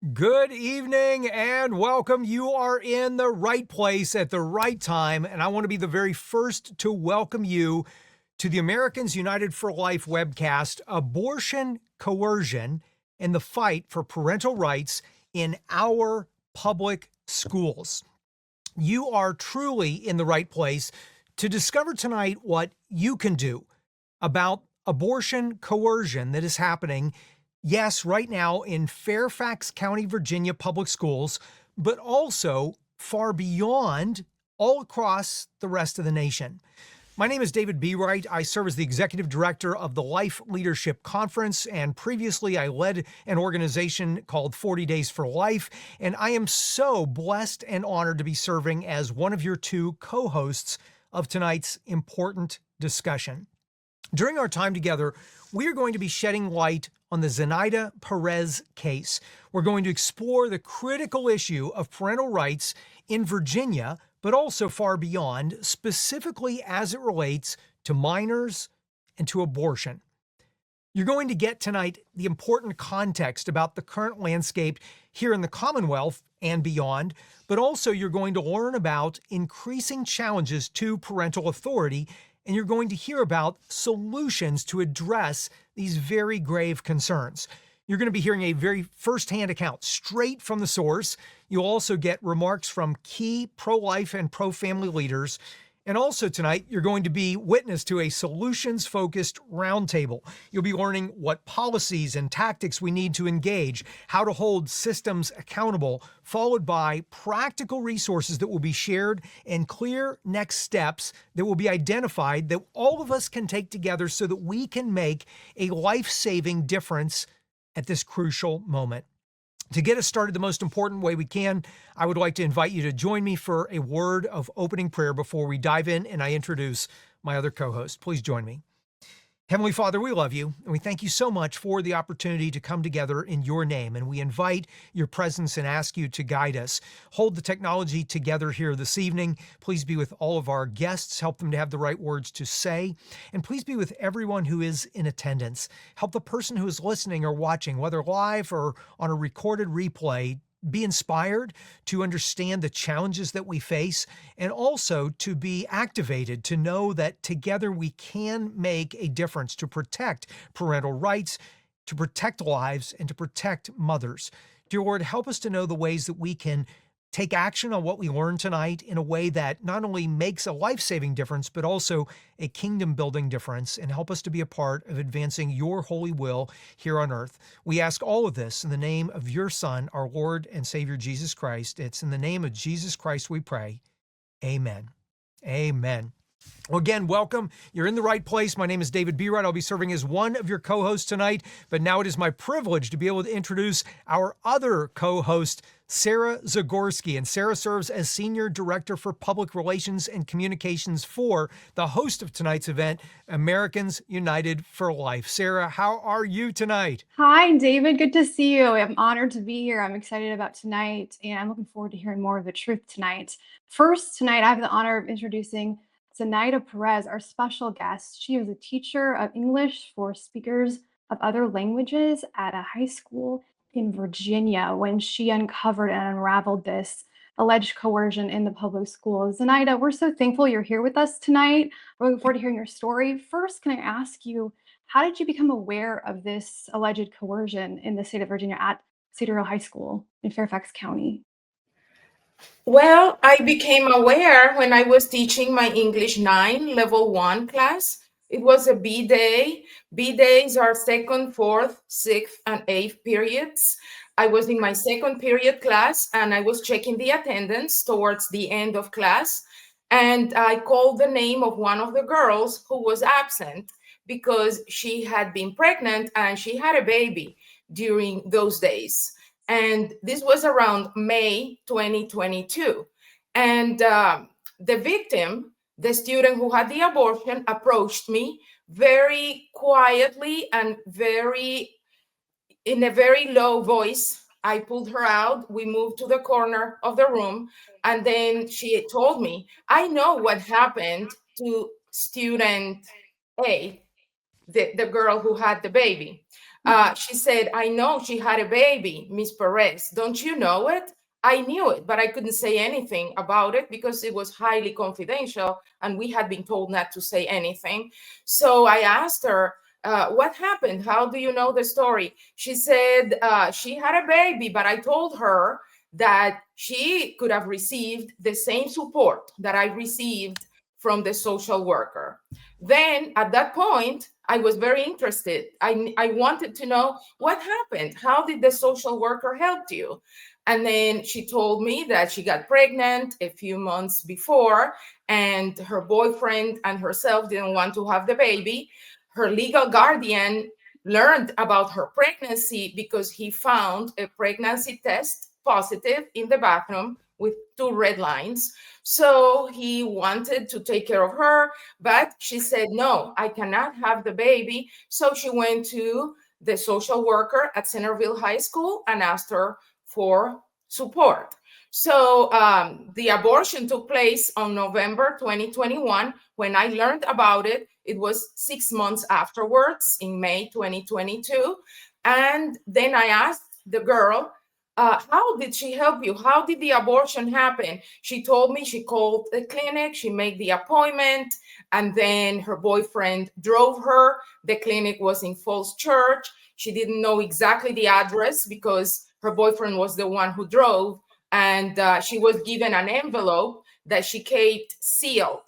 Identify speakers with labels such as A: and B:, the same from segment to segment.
A: Good evening and welcome. You are in the right place at the right time, and I want to be the very first to welcome you to the Americans United for Life webcast, Abortion, Coercion, and the Fight for Parental Rights in Our Public Schools. You are truly in the right place to discover tonight what you can do about abortion coercion that is happening, yes, right now in Fairfax County, Virginia public schools, but also far beyond all across the rest of the nation. My name is David Bereit. I serve as the executive director of the Life Leadership Conference, and previously I led an organization called 40 Days for Life, and I am so blessed and honored to be serving as one of your two co-hosts of tonight's important discussion. During our time together, we are going to be shedding light on the Zenaida Perez case. We're going to explore the critical issue of parental rights in Virginia, but also far beyond, specifically as it relates to minors and to abortion. You're going to get tonight the important context about the current landscape here in the Commonwealth and beyond, but also you're going to learn about increasing challenges to parental authority, and you're going to hear about solutions to address these very grave concerns. You're going to be hearing a very firsthand account straight from the source. You'll also get remarks from key pro-life and pro-family leaders. And also tonight, you're going to be witness to a solutions-focused roundtable. You'll be learning what policies and tactics we need to engage, how to hold systems accountable, followed by practical resources that will be shared and clear next steps that will be identified that all of us can take together so that we can make a life-saving difference at this crucial moment. To get us started the most important way we can, I would like to invite you to join me for a word of opening prayer before we dive in and I introduce my other co-host. Please join me. Heavenly Father, we love you, and we thank you so much for the opportunity to come together in your name, and we invite your presence and ask you to guide us. Hold the technology together here this evening. Please be with all of our guests. Help them to have the right words to say, and please be with everyone who is in attendance. Help the person who is listening or watching, whether live or on a recorded replay, be inspired to understand the challenges that we face and also to be activated to know that together we can make a difference to protect parental rights, to protect lives, and to protect mothers. Dear Lord, help us to know the ways that we can take action on what we learned tonight in a way that not only makes a life-saving difference, but also a kingdom-building difference, and help us to be a part of advancing your holy will here on earth. We ask all of this in the name of your Son, our Lord and Savior, Jesus Christ. It's in the name of Jesus Christ we pray. Amen. Amen. Well, again, welcome. You're in the right place. My name is David Bereit. I'll be serving as one of your co-hosts tonight, but now it is my privilege to be able to introduce our other co-host, Sarah Zagorski. And Sarah serves as Senior Director for Public Relations and Communications for the host of tonight's event, Americans United for Life. Sarah, how are you tonight?
B: Hi, David. Good to see you. I'm honored to be here. I'm excited about tonight, and I'm looking forward to hearing more of the truth tonight. First, tonight, I have the honor of introducing Zenaida Perez, our special guest. She is a teacher of English for speakers of other languages at a high school in Virginia when she uncovered and unraveled this alleged coercion in the public schools. Zenaida, we're so thankful you're here with us tonight. We're looking forward to hearing your story. First, can I ask you, how did you become aware of this alleged coercion in the state of Virginia at Centreville High School in Fairfax County?
C: Well, I became aware when I was teaching my English 9 level 1 class. It was a B day. B days are second, fourth, sixth, and eighth periods. I was in my second period class and I was checking the attendance towards the end of class. And I called the name of one of the girls who was absent because she had been pregnant and she had a baby during those days. And this was around May 2022. And the victim, the student who had the abortion, approached me very quietly and in a very low voice. I pulled her out. We moved to the corner of the room. And then she told me, I know what happened to student A, the girl who had the baby. She said, I know she had a baby, Miss Perez. Don't you know it? I knew it, but I couldn't say anything about it because it was highly confidential and we had been told not to say anything. So I asked her, what happened? How do you know the story? She said she had a baby, but I told her that she could have received the same support that I received from the social worker. Then at that point, I was very interested. I wanted to know what happened. How did the social worker help you? And then she told me that she got pregnant a few months before, and her boyfriend and herself didn't want to have the baby. Her legal guardian learned about her pregnancy because he found a pregnancy test positive in the bathroom with 2 red lines. So he wanted to take care of her, but she said, no, I cannot have the baby. So she went to the social worker at Centreville High School and asked her for support. So the abortion took place on November 2021. When I learned about it, it was 6 months afterwards in May 2022. And then I asked the girl, how did she help you? How did the abortion happen? She told me she called the clinic, she made the appointment, and then her boyfriend drove her. The clinic was in Falls Church. She didn't know exactly the address because her boyfriend was the one who drove, and she was given an envelope that she kept sealed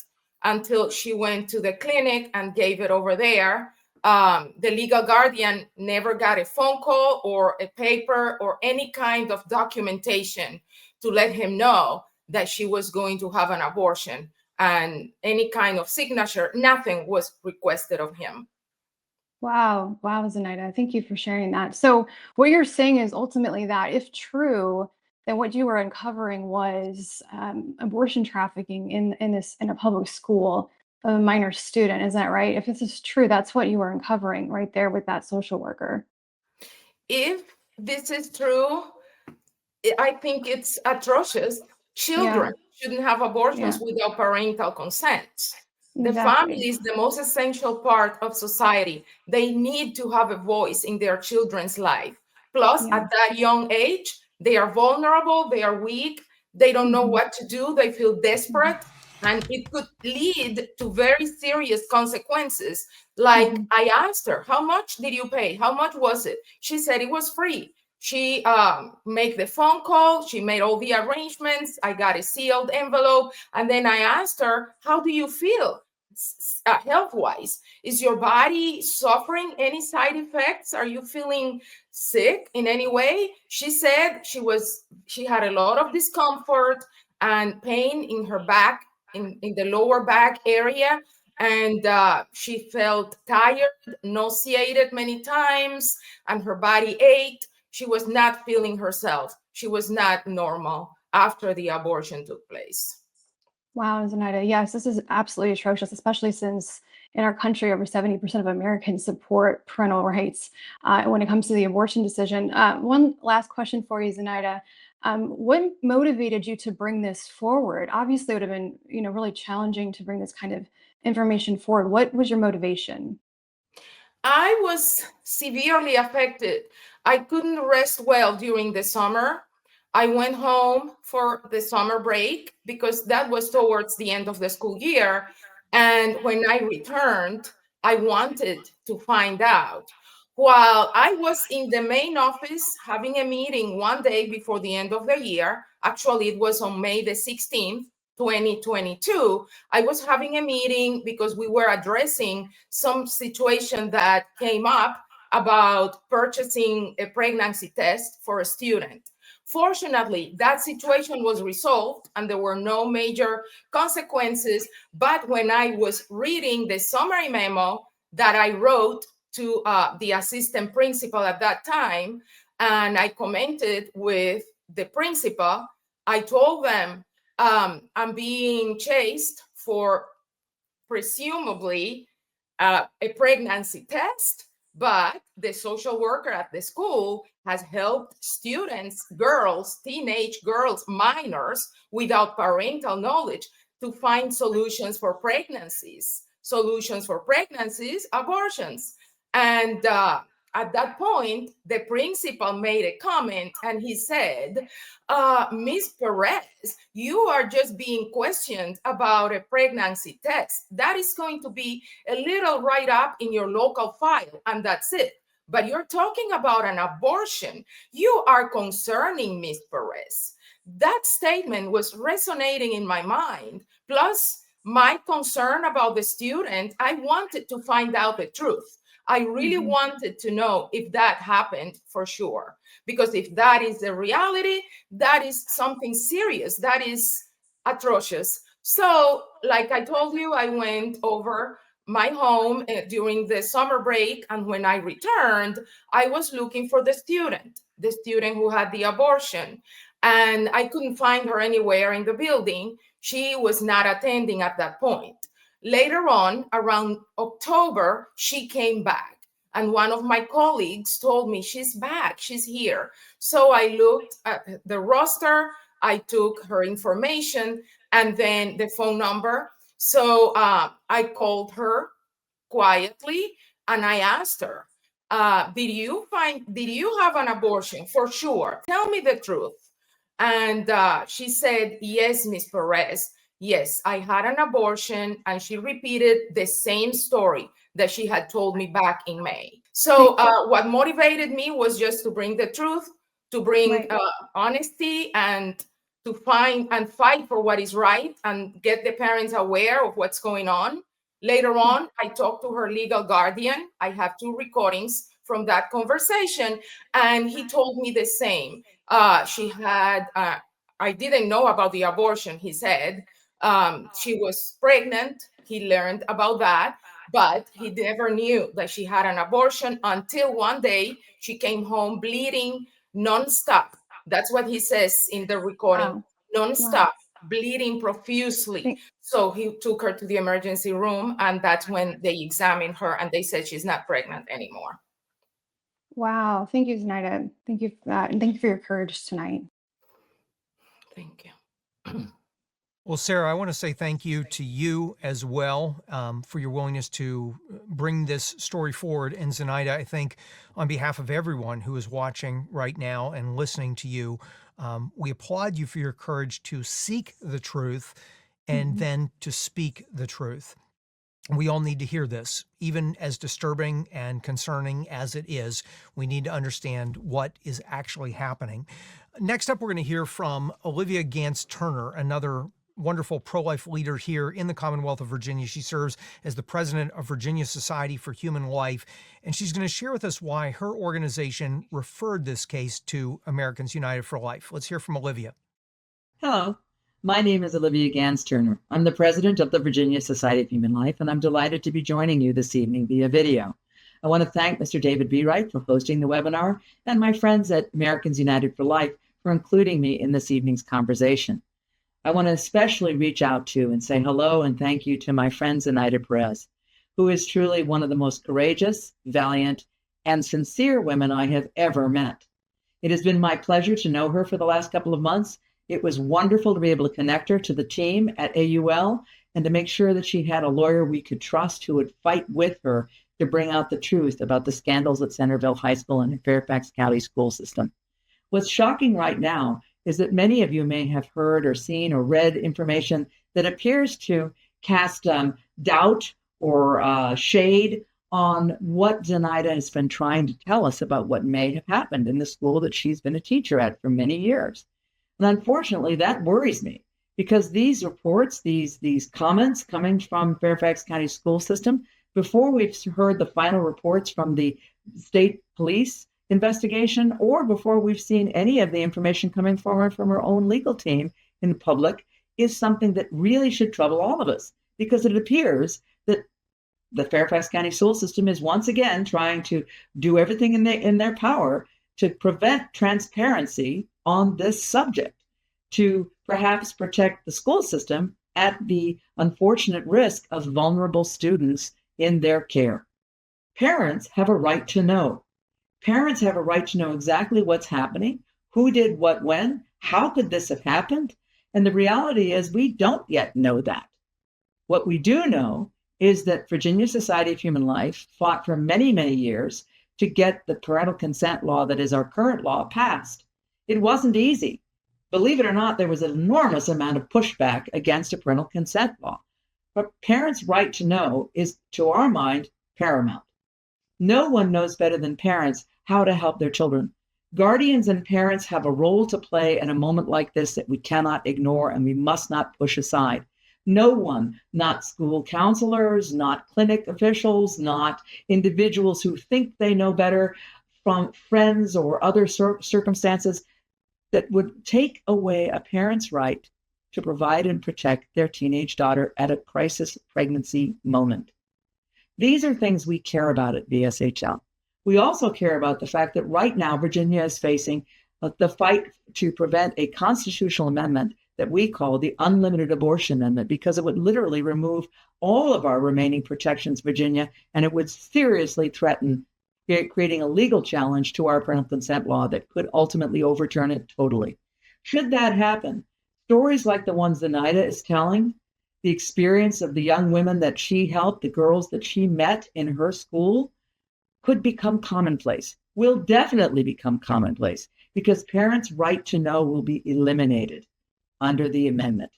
C: until she went to the clinic and gave it over there. The legal guardian never got a phone call or a paper or any kind of documentation to let him know that she was going to have an abortion, and any kind of signature, nothing was requested of him.
B: Wow. Wow, Zenaida. Thank you for sharing that. So what you're saying is ultimately that if true, then what you were uncovering was abortion trafficking in a public school of a minor student. Is that right? If this is true, that's what you were uncovering right there with that social worker.
C: If this is true, I think it's atrocious. Children shouldn't have abortions without parental consent. The family is the most essential part of society. They need to have a voice in their children's life. Plus, at that young age, they are vulnerable, they are weak, they don't know what to do, they feel desperate, and it could lead to very serious consequences. Like I asked her, how much did you pay? How much was it? She said it was free. She made the phone call. She made all the arrangements. I got a sealed envelope. And then I asked her, how do you feel health-wise? Is your body suffering any side effects? Are you feeling sick in any way? She said she had a lot of discomfort and pain in her back, in the lower back area. And she felt tired, nauseated many times, and her body ached. She was not feeling herself. She was not normal after the abortion took place.
B: Wow, Zenaida. Yes, this is absolutely atrocious, especially since in our country, over 70% of Americans support parental rights when it comes to the abortion decision. One last question for you, Zenaida. What motivated you to bring this forward? Obviously, it would have been, really challenging to bring this kind of information forward. What was your motivation?
C: I was severely affected. I couldn't rest well during the summer. I went home for the summer break because that was towards the end of the school year. And when I returned, I wanted to find out. While I was in the main office having a meeting one day before the end of the year, actually it was on May the 16th, 2022, I was having a meeting because we were addressing some situation that came up about purchasing a pregnancy test for a student. Fortunately, that situation was resolved and there were no major consequences. But when I was reading the summary memo that I wrote to the assistant principal at that time, and I commented with the principal, I told them, I'm being chased for presumably a pregnancy test, but the social worker at the school has helped students, girls, teenage girls, minors without parental knowledge to find solutions for pregnancies, abortions. And At that point, the principal made a comment and he said, Ms. Perez, you are just being questioned about a pregnancy test. That is going to be a little write-up in your local file, and that's it. But you're talking about an abortion. You are concerning Ms. Perez. That statement was resonating in my mind. Plus, my concern about the student, I wanted to find out the truth. I really wanted to know if that happened for sure. Because if that is the reality, that is something serious. That is atrocious. So, like I told you, I went over my home during the summer break. And when I returned, I was looking for the student who had the abortion. And I couldn't find her anywhere in the building. She was not attending at that point. Later on, around October, she came back. And one of my colleagues told me, she's back, she's here. So I looked at the roster, I took her information and then the phone number. So I called her quietly and I asked her, did you have an abortion? For sure, tell me the truth. And she said, yes, Ms. Perez. Yes, I had an abortion, and she repeated the same story that she had told me back in May. So what motivated me was just to bring the truth, to bring honesty, and to find and fight for what is right and get the parents aware of what's going on. Later on, I talked to her legal guardian. I have 2 recordings from that conversation, and he told me the same. She had, I didn't know about the abortion, he said. She was pregnant. He learned about that, but he never knew that she had an abortion until one day she came home bleeding nonstop. That's what he says in the recording, nonstop, bleeding profusely. So he took her to the emergency room, and that's when they examined her and they said she's not pregnant anymore.
B: Wow. Thank you, Zenaida. Thank you for that. And thank you for your courage tonight.
C: Thank you.
A: Well, Sarah, I want to say thank you to you as well for your willingness to bring this story forward. And Zenaida, I think on behalf of everyone who is watching right now and listening to you, we applaud you for your courage to seek the truth and then to speak the truth. We all need to hear this, even as disturbing and concerning as it is. We need to understand what is actually happening. Next up, we're going to hear from Olivia Gans Turner, another wonderful pro-life leader here in the Commonwealth of Virginia. She serves as the president of Virginia Society for Human Life, and she's going to share with us why her organization referred this case to Americans United for Life. Let's hear from Olivia.
D: Hello, my name is Olivia Gans Turner. I'm the president of the Virginia Society of Human Life, and I'm delighted to be joining you this evening via video. I want to thank Mr. David Bereit for hosting the webinar and my friends at Americans United for Life for including me in this evening's conversation. I want to especially reach out to and say hello and thank you to my friend Zenaida Perez, who is truly one of the most courageous, valiant, and sincere women I have ever met. It has been my pleasure to know her for the last couple of months. It was wonderful to be able to connect her to the team at AUL and to make sure that she had a lawyer we could trust who would fight with her to bring out the truth about the scandals at Centreville High School and the Fairfax County school system. What's shocking right now is that many of you may have heard or seen or read information that appears to cast doubt or shade on what Zenaida has been trying to tell us about what may have happened in the school that she's been a teacher at for many years. And unfortunately, that worries me because these reports, these comments coming from Fairfax County school system, before we've heard the final reports from the state police investigation or before we've seen any of the information coming forward from our own legal team in public, is something that really should trouble all of us, because it appears that the Fairfax County school system is once again trying to do everything in their power to prevent transparency on this subject, to perhaps protect the school system at the unfortunate risk of vulnerable students in their care. Parents have a right to know. Parents have a right to know exactly what's happening, who did what when, how could this have happened? And the reality is we don't yet know that. What we do know is that Virginia Society of Human Life fought for many, many years to get the parental consent law that is our current law passed. It wasn't easy. Believe it or not, there was an enormous amount of pushback against a parental consent law. But parents' right to know is, to our mind, paramount. No one knows better than parents how to help their children. Guardians and parents have a role to play in a moment like this that we cannot ignore and we must not push aside. No one, not school counselors, not clinic officials, not individuals who think they know better from friends or other circumstances, that would take away a parent's right to provide and protect their teenage daughter at a crisis pregnancy moment. These are things we care about at VSHL. We also care about the fact that right now Virginia is facing the fight to prevent a constitutional amendment that we call the Unlimited Abortion Amendment, because it would literally remove all of our remaining protections, Virginia, and it would seriously threaten creating a legal challenge to our parental consent law that could ultimately overturn it totally. Should that happen, stories like the ones Zenaida is telling, the experience of the young women that she helped, the girls that she met in her school, could become commonplace, will definitely become commonplace, because parents' right to know will be eliminated under the amendment.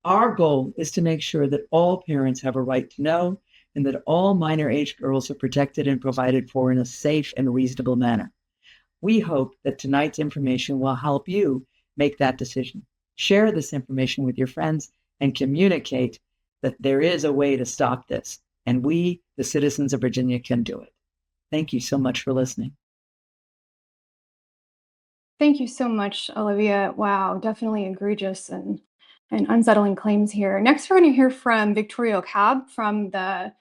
D: Our goal is to make sure that all parents have a right to know and that all minor age girls are protected and provided for in a safe and reasonable manner. We hope that tonight's information will help you make that decision. Share this information with your friends and communicate that there is a way to stop this, and we, the citizens of Virginia, can do it. Thank you so much for listening.
B: Thank you so much, Olivia. Wow, definitely egregious and unsettling claims here. Next, we're going to hear from Victoria Cobb from the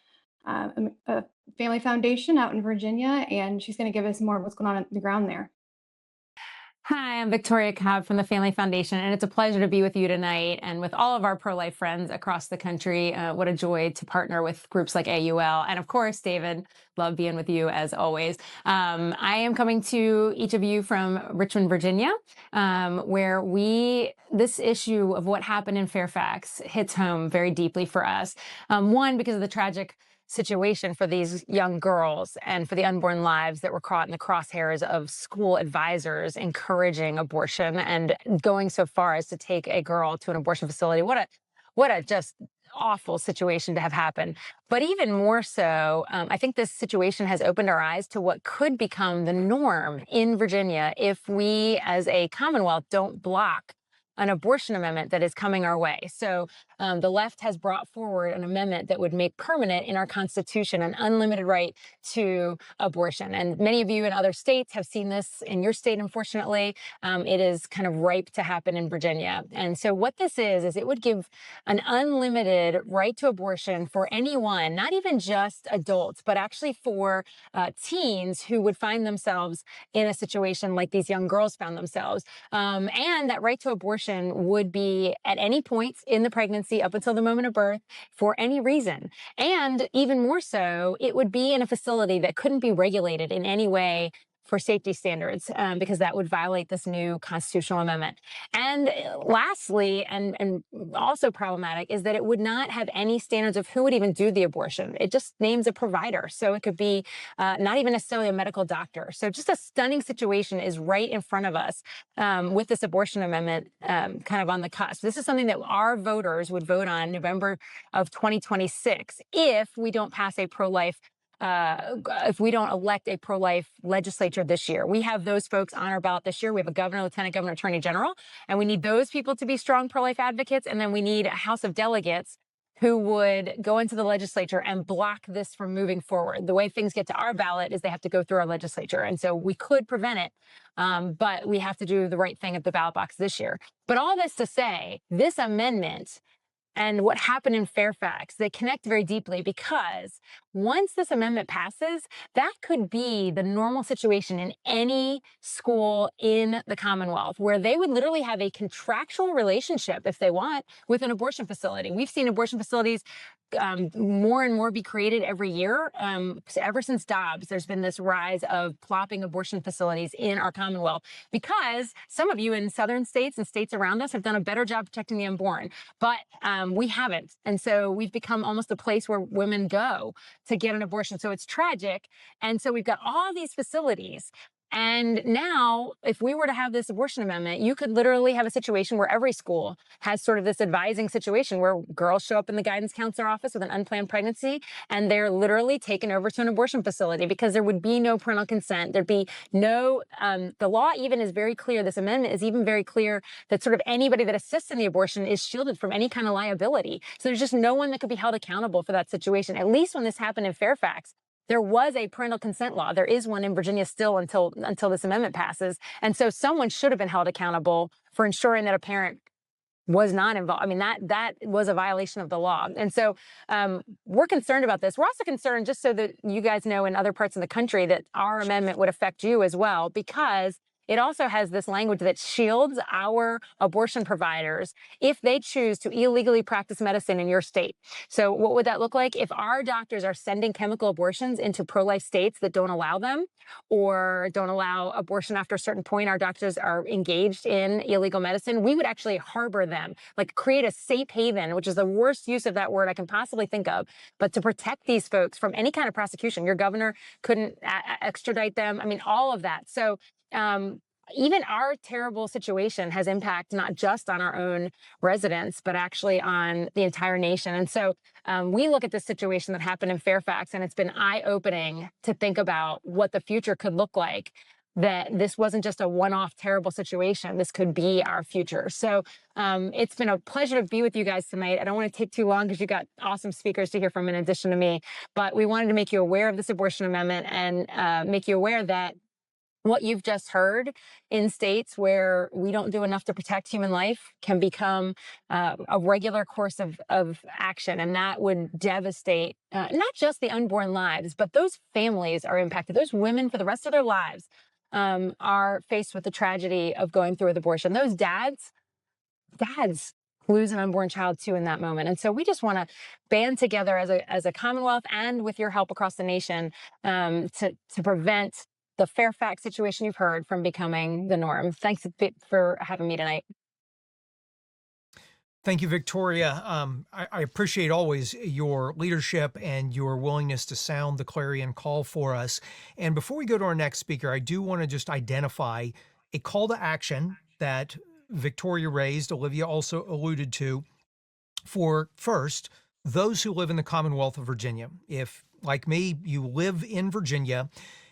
B: Family Foundation out in Virginia, and she's going to give us more of what's going on the ground there.
E: Hi, I'm Victoria Cobb from the Family Foundation, and it's a pleasure to be with you tonight and with all of our pro-life friends across the country. What a joy to partner with groups like AUL. And of course, David, love being with you as always. I am coming to each of you from Richmond, Virginia, where this issue of what happened in Fairfax hits home very deeply for us. One, because of the tragic situation for these young girls and for the unborn lives that were caught in the crosshairs of school advisors encouraging abortion and going so far as to take a girl to an abortion facility. What a just awful situation to have happen. But even more so, I think this situation has opened our eyes to what could become the norm in Virginia if we as a Commonwealth don't block an abortion amendment that is coming our way. So the left has brought forward an amendment that would make permanent in our Constitution an unlimited right to abortion. And many of you in other states have seen this in your state, unfortunately. It is kind of ripe to happen in Virginia. And so what this is it would give an unlimited right to abortion for anyone, not even just adults, but actually for teens who would find themselves in a situation like these young girls found themselves. And that right to abortion would be at any point in the pregnancy up until the moment of birth for any reason. And even more so, it would be in a facility that couldn't be regulated in any way for safety standards, because that would violate this new constitutional amendment. And lastly, and also problematic, is that it would not have any standards of who would even do the abortion. It just names a provider. So it could be not even necessarily a medical doctor. So just a stunning situation is right in front of us with this abortion amendment kind of on the cusp. This is something that our voters would vote on November of 2026 if we don't pass a pro-life if we don't elect a pro-life legislature this year. We have those folks on our ballot this year. We have a governor, lieutenant governor, attorney general, and we need those people to be strong pro-life advocates. And then we need a House of Delegates who would go into the legislature and block this from moving forward. The way things get to our ballot is they have to go through our legislature. And so we could prevent it, but we have to do the right thing at the ballot box this year. But all this to say, this amendment and what happened in Fairfax, they connect very deeply, because once this amendment passes, that could be the normal situation in any school in the Commonwealth, where they would literally have a contractual relationship, if they want, with an abortion facility. We've seen abortion facilities more and more be created every year. Ever since Dobbs, there's been this rise of plopping abortion facilities in our Commonwealth, because some of you in southern states and states around us have done a better job protecting the unborn, but we haven't. And so we've become almost a place where women go to get an abortion. So it's tragic. And so we've got all these facilities. And now, if we were to have this abortion amendment, you could literally have a situation where every school has sort of this advising situation where girls show up in the guidance counselor office with an unplanned pregnancy, and they're literally taken over to an abortion facility because there would be no parental consent. There'd be no, the law even is very clear. This amendment is even very clear that sort of anybody that assists in the abortion is shielded from any kind of liability. So there's just no one that could be held accountable for that situation. At least when this happened in Fairfax, there was a parental consent law. There is one in Virginia still until this amendment passes. And so someone should have been held accountable for ensuring that a parent was not involved. I mean, that was a violation of the law. And so we're concerned about this. We're also concerned, just so that you guys know, in other parts of the country, that our amendment would affect you as well, because it also has this language that shields our abortion providers if they choose to illegally practice medicine in your state. So what would that look like? If our doctors are sending chemical abortions into pro-life states that don't allow them or don't allow abortion after a certain point, our doctors are engaged in illegal medicine, we would actually harbor them, like create a safe haven, which is the worst use of that word I can possibly think of, but to protect these folks from any kind of prosecution. Your governor couldn't extradite them. I mean, all of that. So even our terrible situation has impact not just on our own residents, but actually on the entire nation. And so we look at this situation that happened in Fairfax, and it's been eye-opening to think about what the future could look like, that this wasn't just a one-off terrible situation. This could be our future. So it's been a pleasure to be with you guys tonight. I don't want to take too long because you got awesome speakers to hear from in addition to me, but we wanted to make you aware of this abortion amendment and make you aware that what you've just heard in states where we don't do enough to protect human life can become a regular course of action. And that would devastate not just the unborn lives, but those families are impacted. Those women for the rest of their lives are faced with the tragedy of going through with abortion. Those dads lose an unborn child too in that moment. And so we just want to band together as a Commonwealth and with your help across the nation to prevent the Fairfax situation you've heard from becoming the norm. Thanks for having me tonight.
A: Thank you, Victoria. I appreciate always your leadership and your willingness to sound the clarion call for us. And before we go to our next speaker, I do want to just identify a call to action that Victoria raised, Olivia also alluded to, for first, those who live in the Commonwealth of Virginia. If, like me, you live in Virginia,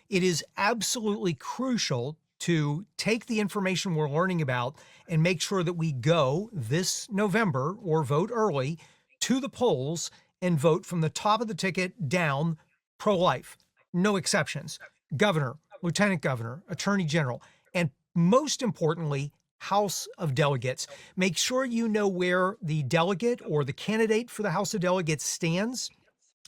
A: it is absolutely crucial to take the information we're learning about and make sure that we go this November or vote early to the polls and vote from the top of the ticket down pro-life. No exceptions. Governor, lieutenant governor, attorney general, and most importantly, House of Delegates. Make sure you know where the delegate or the candidate for the House of Delegates stands,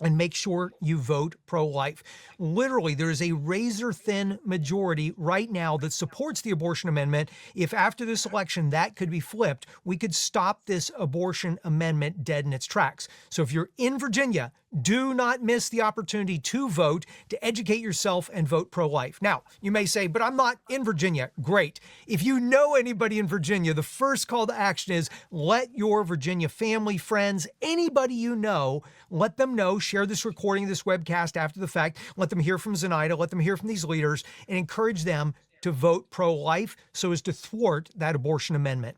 A: and make sure you vote pro-life. Literally, there is a razor-thin majority right now that supports the abortion amendment. If after this election that could be flipped, we could stop this abortion amendment dead in its tracks. So if you're in Virginia, do not miss the opportunity to vote, to educate yourself and vote pro-life. Now, you may say, but I'm not in Virginia. Great. If you know anybody in Virginia, the first call to action is let your Virginia family, friends, anybody you know, let them know. Share this recording of this webcast after the fact. Let them hear from Zenaida. Let them hear from these leaders and encourage them to vote pro-life so as to thwart that abortion amendment.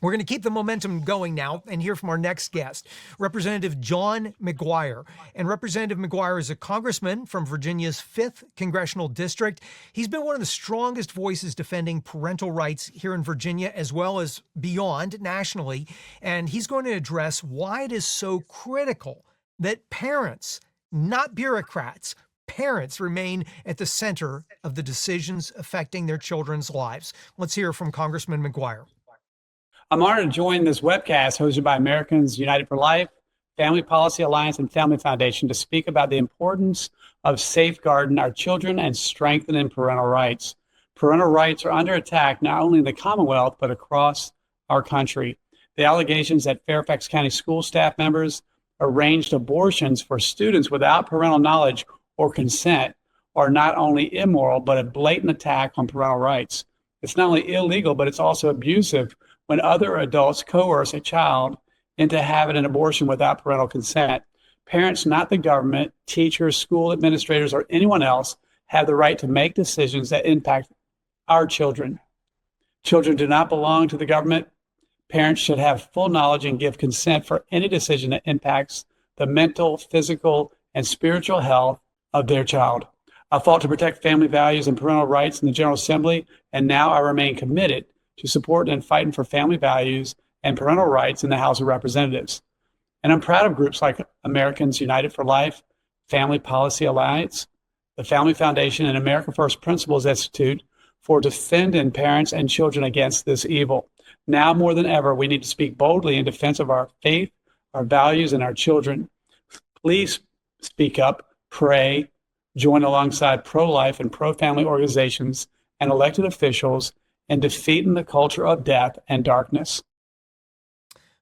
A: We're going to keep the momentum going now and hear from our next guest, Representative John McGuire. And Representative McGuire is a congressman from Virginia's 5th Congressional District. He's been one of the strongest voices defending parental rights here in Virginia, as well as beyond nationally. And he's going to address why it is so critical that parents, not bureaucrats, parents remain at the center of the decisions affecting their children's lives. Let's hear from Congressman McGuire.
F: I'm honored to join this webcast hosted by Americans United for Life, Family Policy Alliance, and Family Foundation to speak about the importance of safeguarding our children and strengthening parental rights. Parental rights are under attack not only in the Commonwealth, but across our country. The allegations that Fairfax County school staff members arranged abortions for students without parental knowledge or consent are not only immoral, but a blatant attack on parental rights. It's not only illegal, but it's also abusive when other adults coerce a child into having an abortion without parental consent. Parents, not the government, teachers, school administrators, or anyone else, have the right to make decisions that impact our children. Children do not belong to the government. Parents should have full knowledge and give consent for any decision that impacts the mental, physical, and spiritual health of their child. I fought to protect family values and parental rights in the General Assembly, and now I remain committed to supporting and fighting for family values and parental rights in the House of Representatives. And I'm proud of groups like Americans United for Life, Family Policy Alliance, the Family Foundation, and America First Principles Institute for defending parents and children against this evil. Now more than ever, we need to speak boldly in defense of our faith, our values, and our children. Please speak up, pray, join alongside pro-life and pro-family organizations and elected officials in defeating the culture of death and darkness.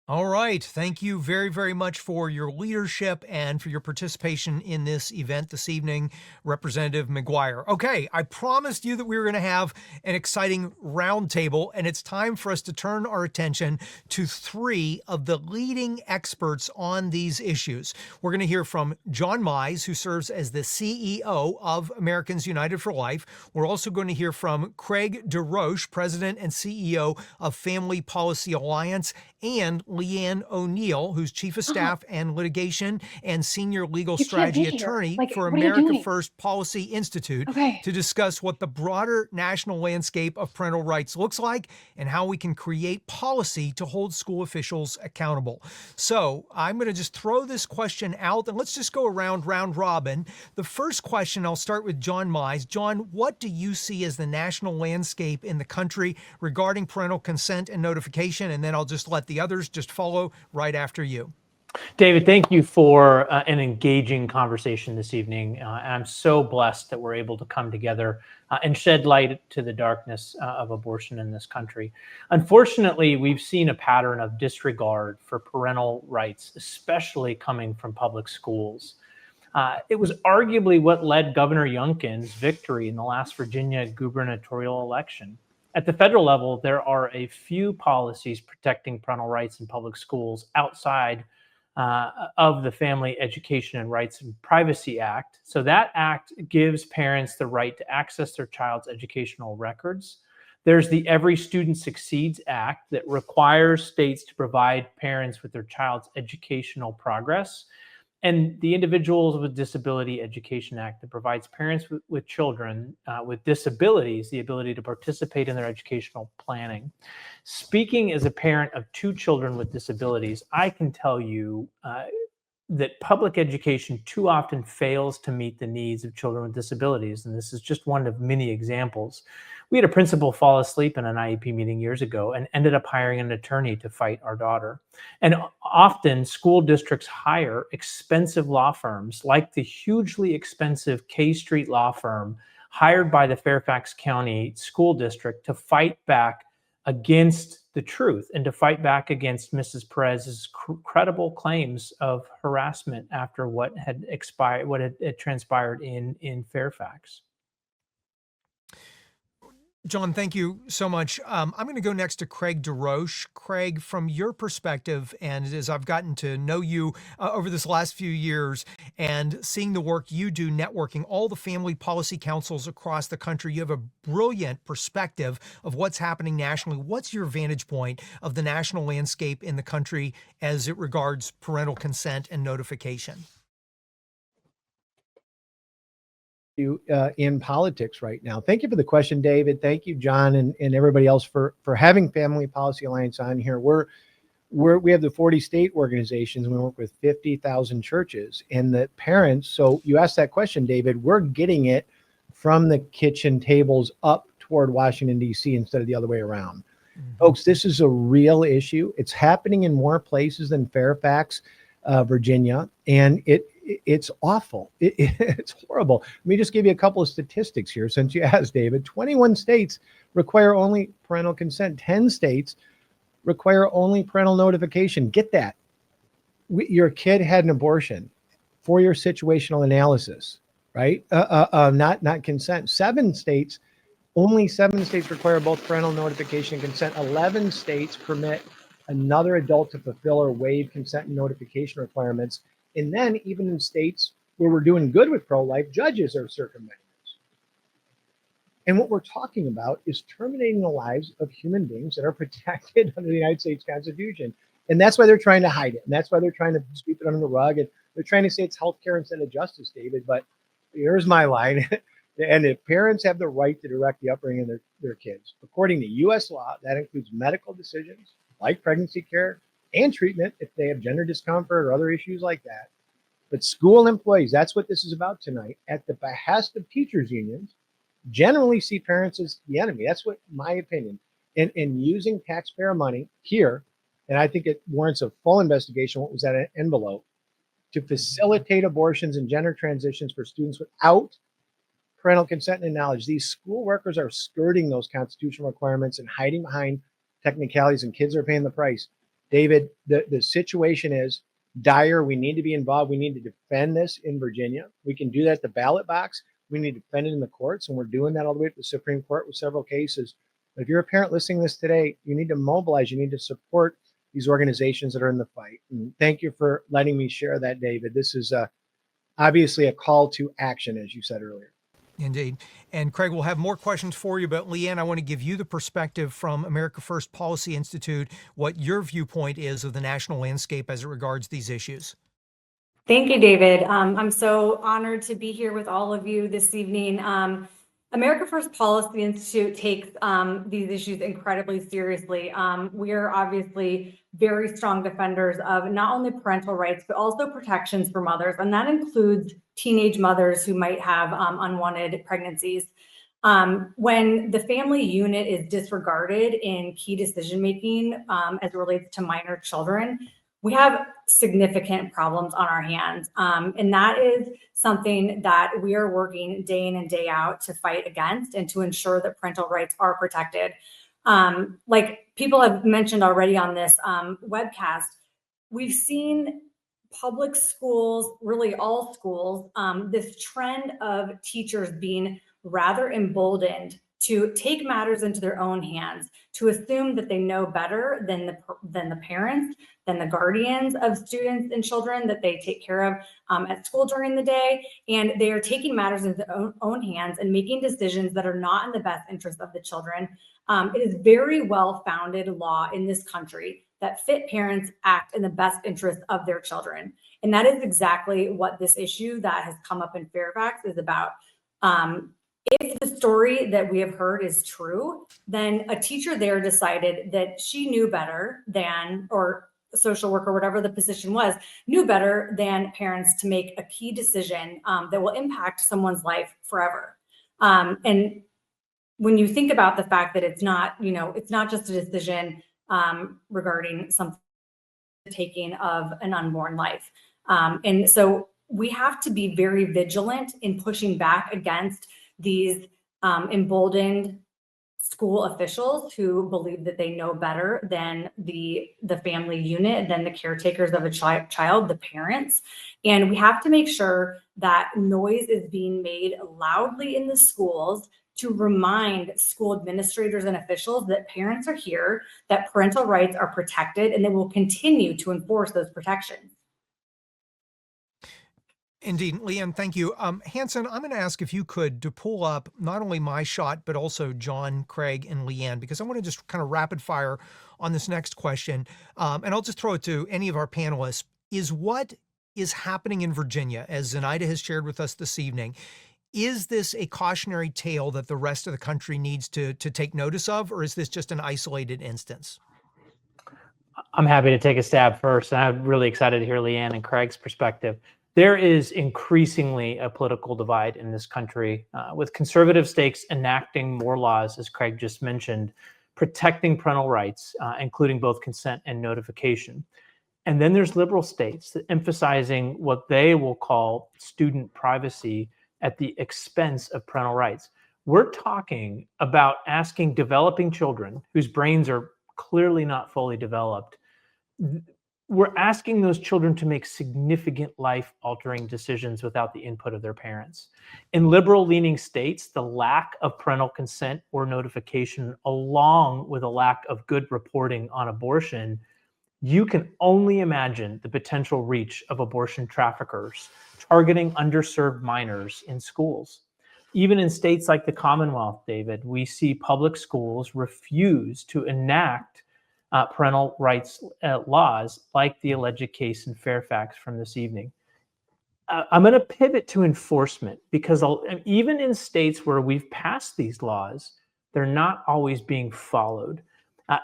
A: All right. Thank you very, very much for your leadership and for your participation in this event this evening, Representative McGuire. Okay, I promised you that we were going to have an exciting roundtable, and it's time for us to turn our attention to three of the leading experts on these issues. We're going to hear from John Mize, who serves as the CEO of Americans United for Life. We're also going to hear from Craig DeRoche, President and CEO of Family Policy Alliance, and Leigh Ann O'Neill, who's Chief of Staff and Litigation and Senior Legal Strategy Attorney for America First Policy Institute, to discuss what the broader national landscape of parental rights looks like and how we can create policy to hold school officials accountable. So I'm going to just throw this question out, and let's just go around round robin. The first question, I'll start with John Mize. John, what do you see as the national landscape in the country regarding parental consent and notification? And then I'll just let the others just follow right after you.
G: David, thank you for an engaging conversation this evening. I'm so blessed that we're able to come together and shed light to the darkness of abortion in this country. Unfortunately, we've seen a pattern of disregard for parental rights, especially coming from public schools. It was arguably what led Governor Youngkin's victory in the last Virginia gubernatorial election. At the federal level, there are a few policies protecting parental rights in public schools outside of the Family Education and Rights and Privacy Act. So that act gives parents the right to access their child's educational records. There's the Every Student Succeeds Act that requires states to provide parents with their child's educational progress. And the Individuals with Disability Education Act that provides parents with children with disabilities the ability to participate in their educational planning. Speaking as a parent of two children with disabilities, I can tell you that public education too often fails to meet the needs of children with disabilities. And this is just one of many examples. We had a principal fall asleep in an IEP meeting years ago and ended up hiring an attorney to fight our daughter. And often school districts hire expensive law firms like the hugely expensive K Street law firm hired by the Fairfax County School District to fight back against the truth and to fight back against Mrs. Perez's credible claims of harassment after what had transpired in Fairfax.
A: John, thank you so much. I'm going to go next to Craig DeRoche. Craig, from your perspective, and as I've gotten to know you over this last few years and seeing the work you do networking all the family policy councils across the country, you have a brilliant perspective of what's happening nationally. What's your vantage point of the national landscape in the country as it regards parental consent and notification?
H: In politics right now. Thank you for the question, David. Thank you, John, and everybody else for having Family Policy Alliance on here. We have the 40 state organizations, and we work with 50,000 churches, and the parents. So you asked that question, David. We're getting it from the kitchen tables up toward Washington, D.C. instead of the other way around. Mm-hmm. Folks, this is a real issue. It's happening in more places than Fairfax, Virginia, and it's awful. It's horrible. Let me just give you a couple of statistics here since you asked, David. 21 states require only parental consent. 10 states require only parental notification. Get that. Your kid had an abortion for your situational analysis, right? Not consent. Only 7 states require both parental notification and consent. 11 states permit another adult to fulfill or waive consent and notification requirements. And then even in states where we're doing good with pro-life, judges are circumventing this. And what we're talking about is terminating the lives of human beings that are protected under the United States Constitution. And that's why they're trying to hide it. And that's why they're trying to sweep it under the rug. And they're trying to say it's healthcare instead of justice, David. But here's my line. And if parents have the right to direct the upbringing of their kids, according to U.S. law, that includes medical decisions like pregnancy care and treatment if they have gender discomfort or other issues like that. But school employees, that's what this is about tonight, at the behest of teachers' unions, generally see parents as the enemy. That's what my opinion. And using taxpayer money here, and I think it warrants a full investigation, what was that envelope, to facilitate abortions and gender transitions for students without parental consent and knowledge. These school workers are skirting those constitutional requirements and hiding behind technicalities, and kids are paying the price. David, the situation is dire. We need to be involved. We need to defend this in Virginia. We can do that at the ballot box. We need to defend it in the courts, and we're doing that all the way to the Supreme Court with several cases. But if you're a parent listening to this today, you need to mobilize. You need to support these organizations that are in the fight. And thank you for letting me share that, David. This is obviously a call to action, as you said earlier.
A: Indeed. And Craig, we'll have more questions for you, but Leigh Ann, I want to give you the perspective from America First Policy Institute, what your viewpoint is of the national landscape as it regards these issues.
I: Thank you, David. I'm so honored to be here with all of you this evening. America First Policy Institute takes these issues incredibly seriously. We are obviously very strong defenders of not only parental rights, but also protections for mothers. And that includes teenage mothers who might have unwanted pregnancies. When the family unit is disregarded in key decision-making as it relates to minor children, we have significant problems on our hands. And that is something that we are working day in and day out to fight against and to ensure that parental rights are protected. Like people have mentioned already on this webcast, we've seen public schools, really all schools, this trend of teachers being rather emboldened to take matters into their own hands, to assume that they know better than the parents, than the guardians of students and children that they take care of at school during the day. And they are taking matters into their own hands and making decisions that are not in the best interest of the children. It is very well-founded law in this country that fit parents act in the best interest of their children. And that is exactly what this issue that has come up in Fairfax is about. If the story that we have heard is true, then a teacher there decided that she knew better than, or a social worker, whatever the position was, knew better than parents to make a key decision that will impact someone's life forever. And when you think about the fact that it's not, it's not just a decision regarding something, the taking of an unborn life. And so we have to be very vigilant in pushing back against these emboldened school officials who believe that they know better than the family unit, than the caretakers of a child, the parents. And we have to make sure that noise is being made loudly in the schools to remind school administrators and officials that parents are here, that parental rights are protected, and they will continue to enforce those protections.
A: Indeed, Leigh Ann, thank you. Hanson, I'm going to ask if you could to pull up not only my shot, but also John, Craig, and Leigh Ann, because I want to just kind of rapid fire on this next question. And I'll just throw it to any of our panelists. Is what is happening in Virginia, as Zenaida has shared with us this evening, is this a cautionary tale that the rest of the country needs to take notice of, or is this just an isolated instance?
G: I'm happy to take a stab first, and I'm really excited to hear Leigh Ann and Craig's perspective. There is increasingly a political divide in this country, with conservative states enacting more laws, as Craig just mentioned, protecting parental rights, including both consent and notification. And then there's liberal states that emphasizing what they will call student privacy at the expense of parental rights. We're talking about asking developing children whose brains are clearly not fully developed. We're asking those children to make significant life-altering decisions without the input of their parents. In liberal-leaning states, the lack of parental consent or notification, along with a lack of good reporting on abortion, you can only imagine the potential reach of abortion traffickers targeting underserved minors in schools. Even in states like the Commonwealth, David, we see public schools refuse to enact parental rights laws like the alleged case in Fairfax from this evening. I'm going to pivot to enforcement because even in states where we've passed these laws, they're not always being followed.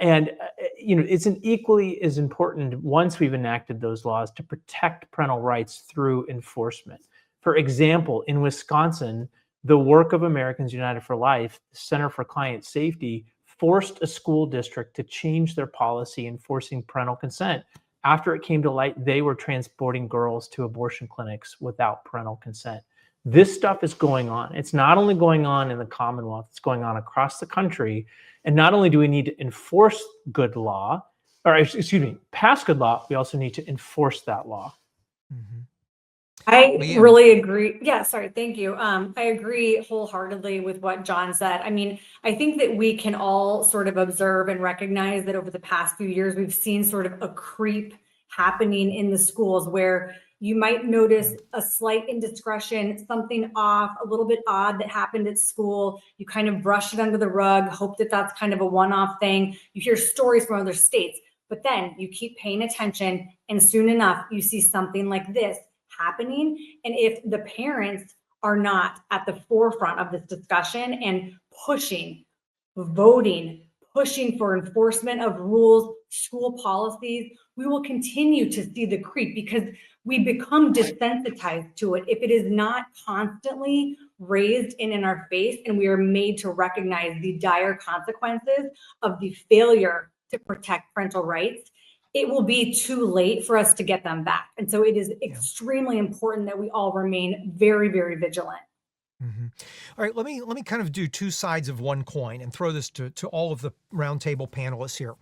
G: It's an equally as important once we've enacted those laws to protect parental rights through enforcement. For example, in Wisconsin, the work of Americans United for Life, the Center for Client Safety, forced a school district to change their policy enforcing parental consent. After it came to light, they were transporting girls to abortion clinics without parental consent. This stuff is going on. It's not only going on in the Commonwealth, it's going on across the country. And not only do we need to enforce good law, pass good law, we also need to enforce that law.
A: Mm-hmm.
I: I
A: Leigh Ann.
I: really agree. Yeah, sorry. Thank you. I agree wholeheartedly with what John said. I mean, I think that we can all sort of observe and recognize that over the past few years, we've seen sort of a creep happening in the schools where you might notice a slight indiscretion, something off, a little bit odd that happened at school. You kind of brush it under the rug, hope that that's kind of a one-off thing. You hear stories from other states, but then you keep paying attention and soon enough, you see something like this happening. And if the parents are not at the forefront of this discussion and pushing, voting, pushing for enforcement of rules, school policies, we will continue to see the creep because we become desensitized to it if it is not constantly raised in our face and we are made to recognize the dire consequences of the failure to protect parental rights. It will be too late for us to get them back. And so it is extremely important that we all remain very, very vigilant.
A: Mm-hmm. All right, let me kind of do two sides of one coin and throw this to all of the roundtable panelists here.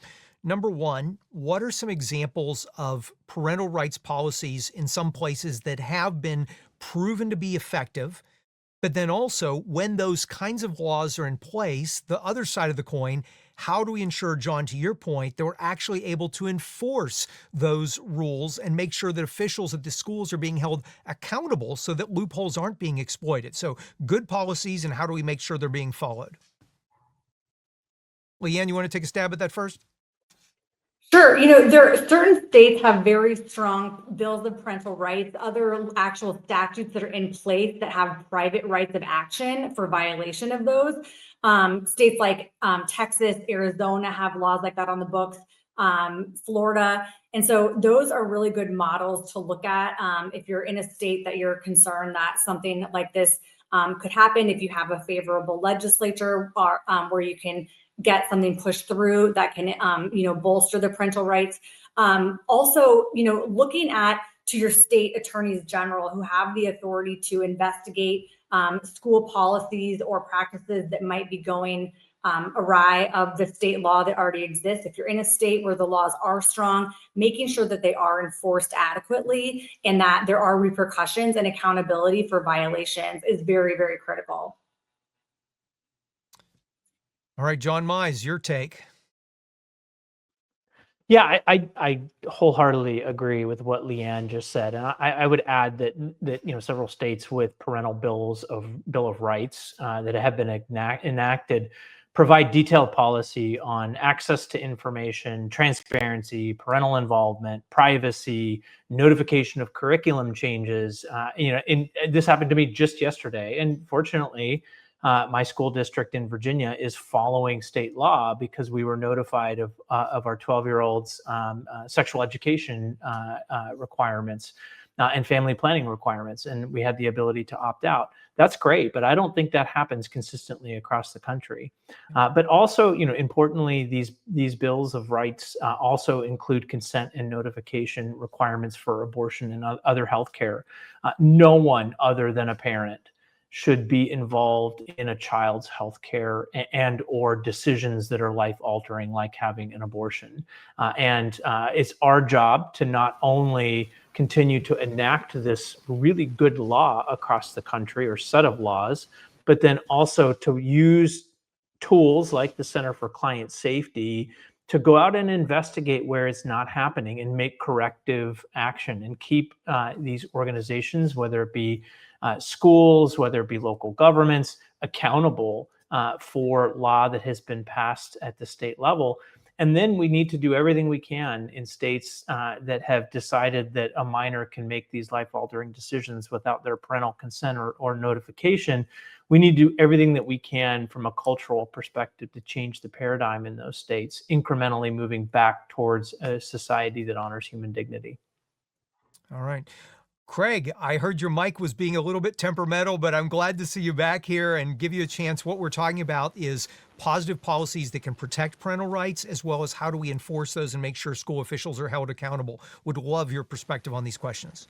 A: Number one, what are some examples of parental rights policies in some places that have been proven to be effective? But then also, when those kinds of laws are in place, the other side of the coin, how do we ensure, John, to your point, that we're actually able to enforce those rules and make sure that officials at the schools are being held accountable so that loopholes aren't being exploited? So good policies, and how do we make sure they're being followed? Leigh Ann, you want to take a stab at that first?
I: Sure. There are certain states have very strong bills of parental rights, other actual statutes that are in place that have private rights of action for violation of those. States like Texas, Arizona have laws like that on the books, Florida. And so those are really good models to look at if you're in a state that you're concerned that something like this could happen, if you have a favorable legislature or where you can get something pushed through that can, bolster the parental rights. Also, looking at to your state attorneys general who have the authority to investigate school policies or practices that might be going awry of the state law that already exists. If you're in a state where the laws are strong, making sure that they are enforced adequately and that there are repercussions and accountability for violations is very, very critical.
A: All right, John Mize, your take.
G: Yeah, I wholeheartedly agree with what Leigh Ann just said, and I would add that several states with parental Bill of Rights that have been enacted provide detailed policy on access to information, transparency, parental involvement, privacy, notification of curriculum changes. And this happened to me just yesterday, and fortunately, my school district in Virginia is following state law because we were notified of our 12-year-old's sexual education requirements and family planning requirements, and we had the ability to opt out. That's great, but I don't think that happens consistently across the country. But also, importantly, these bills of rights also include consent and notification requirements for abortion and other health care. No one other than a parent should be involved in a child's health care and or decisions that are life-altering, like having an abortion. And it's our job to not only continue to enact this really good law across the country or set of laws, but then also to use tools like the Center for Client Safety to go out and investigate where it's not happening and make corrective action and keep these organizations, whether it be schools, whether it be local governments, accountable for law that has been passed at the state level. And then we need to do everything we can in states that have decided that a minor can make these life-altering decisions without their parental consent or notification. We need to do everything that we can from a cultural perspective to change the paradigm in those states, incrementally moving back towards a society that honors human dignity.
A: All right. Craig, I heard your mic was being a little bit temperamental, but I'm glad to see you back here and give you a chance. What we're talking about is positive policies that can protect parental rights, as well as how do we enforce those and make sure school officials are held accountable. Would love your perspective on these questions.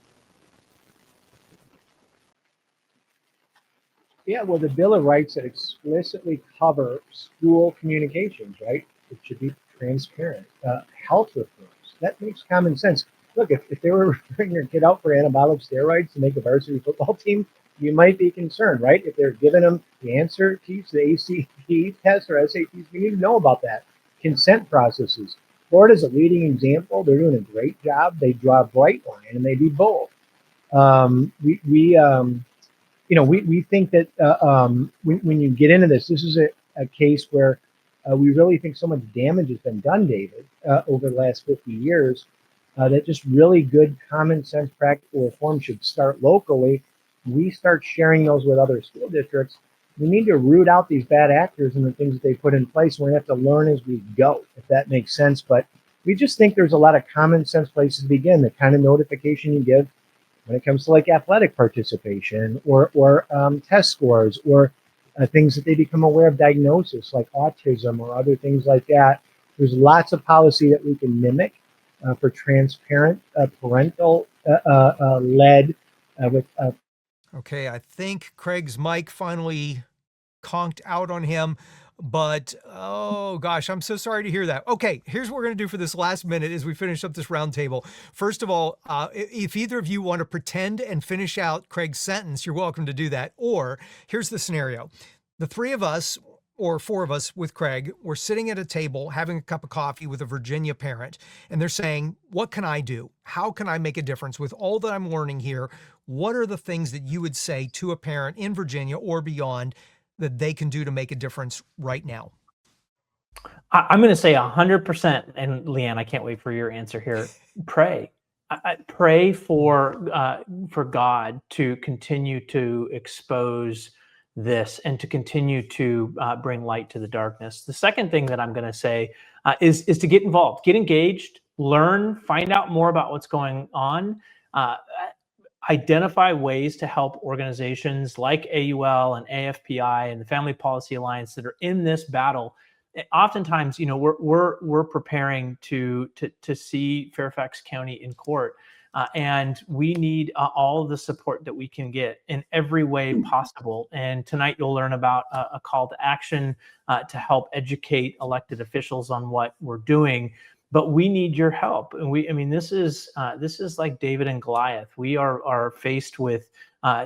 H: Yeah, well, the Bill of Rights that explicitly cover school communications, right? It should be transparent. Health reforms, that makes common sense. Look, if they were referring your kid out for anabolic steroids to make a varsity football team, you might be concerned, right? If they're giving them the answer keys to the ACT test or SATs, we need to know about that. Consent processes. Florida's a leading example. They're doing a great job. They draw a bright line and they do both. We think that when you get into this is a case where we really think so much damage has been done, David, over the last 50 years. That just really good common sense practical reform should start locally. We start sharing those with other school districts. We need to root out these bad actors and the things that they put in place. We're going to have to learn as we go, if that makes sense. But we just think there's a lot of common sense places to begin. The kind of notification you give when it comes to like athletic participation or test scores or things that they become aware of diagnosis like autism or other things like that. There's lots of policy that we can mimic. For transparent parental led with.
A: Okay, I think Craig's mic finally conked out on him, but oh gosh, I'm so sorry to hear that. Okay, here's what we're going to do for this last minute as we finish up this roundtable. First of all, if either of you want to pretend and finish out Craig's sentence, you're welcome to do that. Or here's the scenario. The three of us, or four of us with Craig, we're sitting at a table having a cup of coffee with a Virginia parent, and they're saying, what can I do? How can I make a difference with all that I'm learning here? What are the things that you would say to a parent in Virginia or beyond that they can do to make a difference right now?
G: I'm going to say 100%, and Leigh Ann, I can't wait for your answer here. Pray. I pray for God to continue to expose this and to continue to bring light to the darkness. The second thing that I'm going to say is to get involved, get engaged, learn, find out more about what's going on, identify ways to help organizations like AUL and AFPI and the Family Policy Alliance that are in this battle. Oftentimes, we're preparing to see Fairfax County in court. And we need all of the support that we can get in every way possible. And tonight you'll learn about a call to action to help educate elected officials on what we're doing. But we need your help. And this is like David and Goliath. We are faced with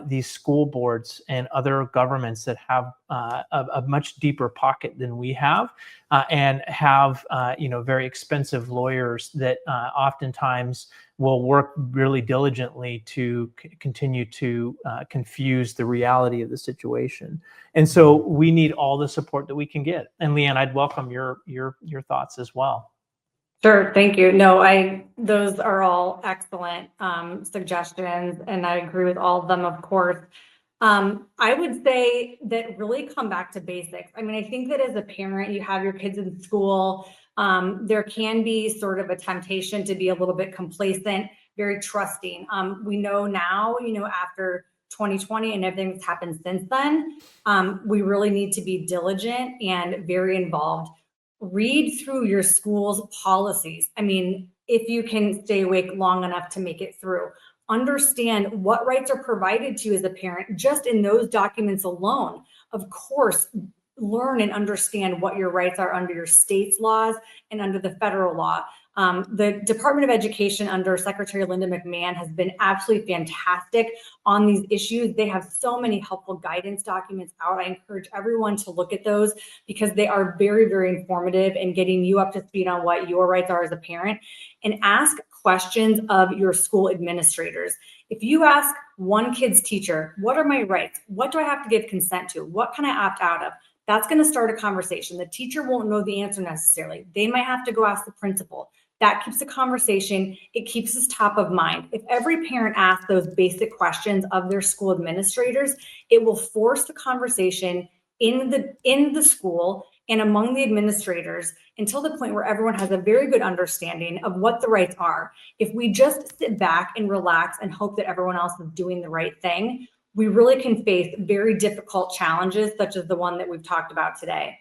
G: these school boards and other governments that have a much deeper pocket than we have, and have very expensive lawyers that oftentimes will work really diligently to continue to confuse the reality of the situation. And so we need all the support that we can get. And Leigh Ann, I'd welcome your thoughts as well.
I: Sure, thank you. No, those are all excellent suggestions, and I agree with all of them, of course. I would say that really come back to basics. I think that as a parent, you have your kids in school, there can be sort of a temptation to be a little bit complacent, very trusting. We know now, after 2020 and everything that's happened since then, we really need to be diligent and very involved. Read through your school's policies. If you can stay awake long enough to make it through, understand what rights are provided to you as a parent just in those documents alone. Of course, learn and understand what your rights are under your state's laws and under the federal law. The Department of Education under Secretary Linda McMahon has been absolutely fantastic on these issues. They have so many helpful guidance documents out. I encourage everyone to look at those because they are very, very informative in getting you up to speed on what your rights are as a parent. And ask questions of your school administrators. If you ask one kid's teacher, what are my rights? What do I have to give consent to? What can I opt out of? That's going to start a conversation. The teacher won't know the answer necessarily. They might have to go ask the principal. That keeps the conversation. It keeps us top of mind. If every parent asks those basic questions of their school administrators, it will force the conversation in the school and among the administrators until the point where everyone has a very good understanding of what the rights are. If we just sit back and relax and hope that everyone else is doing the right thing, we really can face very difficult challenges such as the one that we've talked about today.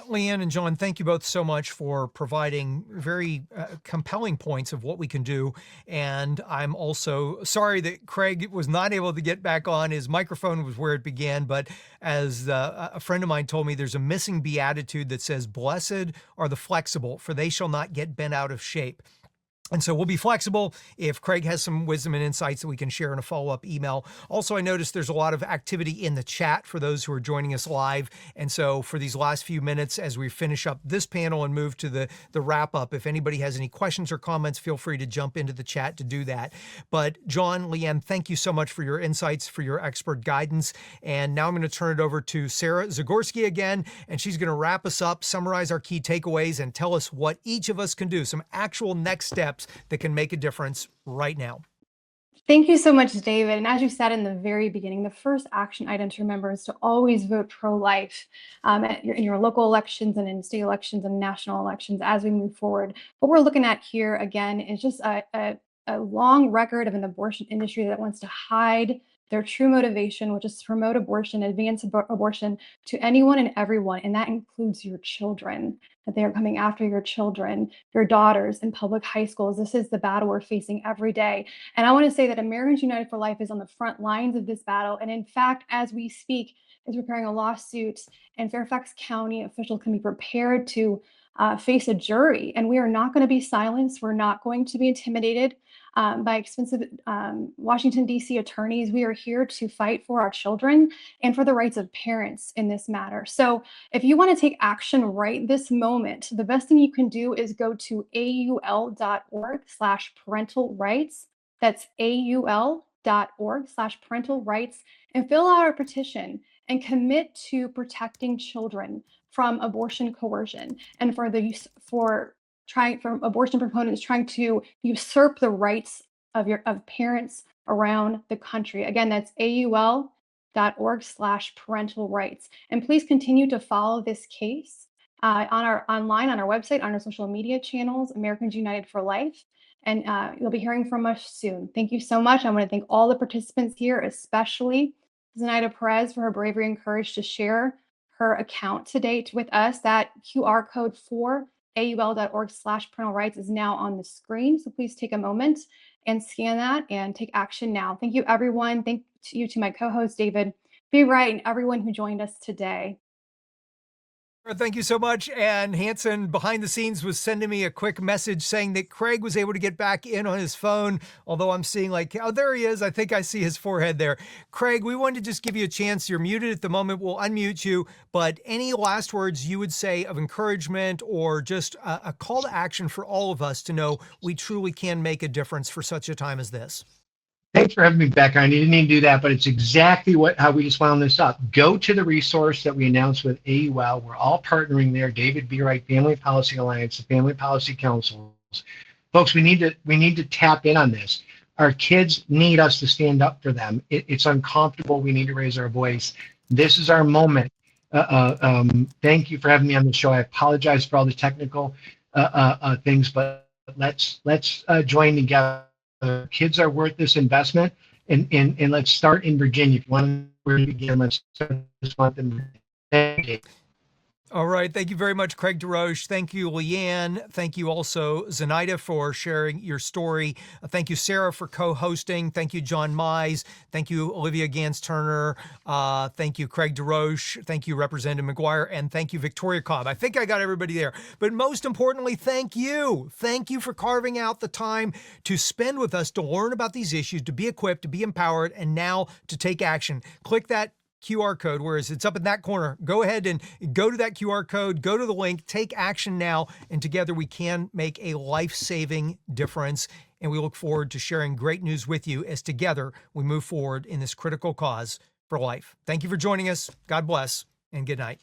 A: Leigh Ann and John, thank you both so much for providing very compelling points of what we can do. And I'm also sorry that Craig was not able to get back on. His microphone was where it began. But as a friend of mine told me, there's a missing beatitude that says, "Blessed are the flexible, for they shall not get bent out of shape." And so we'll be flexible if Craig has some wisdom and insights that we can share in a follow-up email. Also, I noticed there's a lot of activity in the chat for those who are joining us live. And so for these last few minutes, as we finish up this panel and move to the wrap-up, if anybody has any questions or comments, feel free to jump into the chat to do that. But John, Leigh Ann, thank you so much for your insights, for your expert guidance. And now I'm going to turn it over to Sarah Zagorski again, and she's going to wrap us up, summarize our key takeaways, and tell us what each of us can do, some actual next steps that can make a difference right now.
B: Thank you so much, David. And as you said in the very beginning, the first action item to remember is to always vote pro-life in your local elections and in state elections and national elections as we move forward. What we're looking at here, again, is just a long record of an abortion industry that wants to hide their true motivation, which is to promote abortion, advance abortion to anyone and everyone, and that includes your children, that they are coming after your children, your daughters in public high schools. This is the battle we're facing every day. And I want to say that Americans United for Life is on the front lines of this battle. And in fact, as we speak, is preparing a lawsuit, and Fairfax County officials can be prepared to face a jury. And we are not going to be silenced. We're not going to be intimidated by expensive Washington, D.C. attorneys. We are here to fight for our children and for the rights of parents in this matter. So if you want to take action right this moment, the best thing you can do is go to aul.org/parental rights. That's aul.org/parental rights, and fill out our petition and commit to protecting children from abortion coercion and for abortion proponents trying to usurp the rights of parents around the country. Again, that's aul.org/parental rights. And please continue to follow this case online, on our website, on our social media channels, Americans United for Life. And you'll be hearing from us soon. Thank you so much. I want to thank all the participants here, especially Zenaida Perez for her bravery and courage to share her account to date with us. That QR code for aul.org/parental rights is now on the screen. So please take a moment and scan that and take action now. Thank you, everyone. Thank you to my co-host, David Bereit, and everyone who joined us today.
A: Thank you so much. And Hanson behind the scenes was sending me a quick message saying that Craig was able to get back in on his phone, although I'm seeing oh, there he is. I think I see his forehead there. Craig, we wanted to just give you a chance. You're muted at the moment. We'll unmute you, but any last words you would say of encouragement or just a call to action for all of us to know we truly can make a difference for such a time as this?
H: Thanks for having me back on. You didn't need to do that, but it's exactly how we just wound this up. Go to the resource that we announced with AUL. We're all partnering there. David Bereit, Family Policy Alliance, the Family Policy Councils. Folks, we need to tap in on this. Our kids need us to stand up for them. It's uncomfortable. We need to raise our voice. This is our moment. Thank you for having me on the show. I apologize for all the technical things, but let's join together. Kids are worth this investment, and let's start in Virginia. If you want to begin, let's start this month in Virginia.
A: All right. Thank you very much, Craig DeRoche. Thank you, Leigh Ann. Thank you also, Zenaida, for sharing your story. Thank you, Sarah, for co-hosting. Thank you, John Mize. Thank you, Olivia Gans Turner. Thank you, Craig DeRoche. Thank you, Representative McGuire. And thank you, Victoria Cobb. I think I got everybody there. But most importantly, thank you. Thank you for carving out the time to spend with us to learn about these issues, to be equipped, to be empowered, and now to take action. Click that QR code, whereas it's up in that corner. Go ahead and go to that QR code, go to the link, take action now, and together we can make a life-saving difference. And we look forward to sharing great news with you as together we move forward in this critical cause for life. Thank you for joining us. God bless and good night.